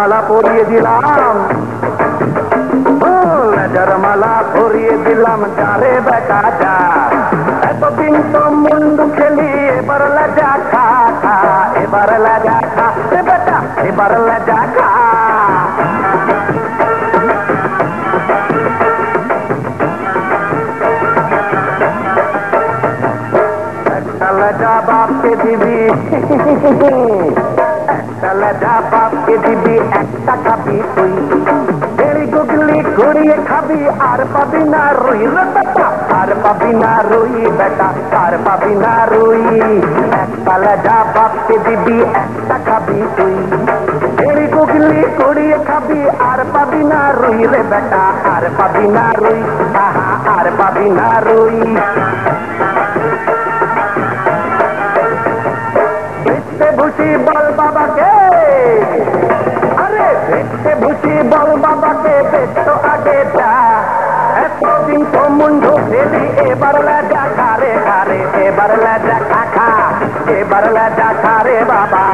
মালা পরিয়ে দিলাম, লেজার মালা পরিয়ে দিলাম, যারে বেটা যা। এতদিন তো মুন্ডু খেলি, এবার লেজা খা খা, এবার লেজা খা বেটা, এবার লেজা খা। একটা লেজা বাপকে দিবি, একটা লেজা বাপকে দিবি, একটা খাবি তুই। গুগলি ঘুরিয়ে খাবি, আর পাবি না রুই রে বেটা, আর পাবি না রুই বেটা, আর পাবি না রুই। একটা লেজা বাপকে দিবি, একটা খাবি তুই। গুগলি ঘুরিয়ে খাবি, আর পাবি না রুই রে বেটা, আর পাবি না রুই, আহা আর পাবি না রুই। ভিক্ষে ভুষি বল বাবাকে, আরে ভিক্ষে ভুষি বল বাবাকে, পেট আগে যা। এতদিন তো মুন্ডু খেলি, এবার লেজা খা রে খা রে, এবার লেজা খা খা, এবার লেজা খা রে বাবা।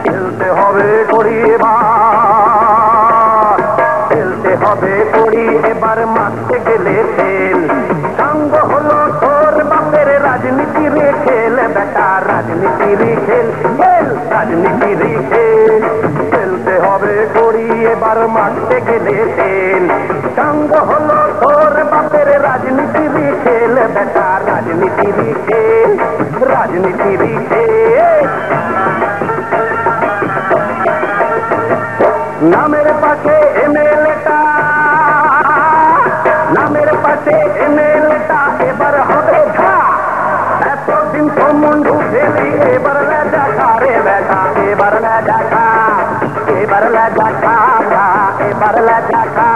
খেলতে হবে করি এবার, খেলতে হবে করি এবার, মারতে গেলে তেল। সঙ্গ হলো তোর বাপের, রাজনীতির খেল বেটা, রাজনীতির খেল, খেল রাজনীতির খেল। খেলতে হবে করি এবার, মারতে গেলে তেল। সঙ্গ হলো তোর বাপের, রাজনীতির খেল বেটা, রাজনীতির খেল, রাজনীতির খেল। নামের পাশে এমএলএটা, নামের পাশে এমএলএটা, এবার হবে ঘা। এতদিন তো মুন্ডু খেলি, এবার লেজা খা রে বেটা, এবার লেজা খা, এবার লেজা খা, এবার লেজা খা।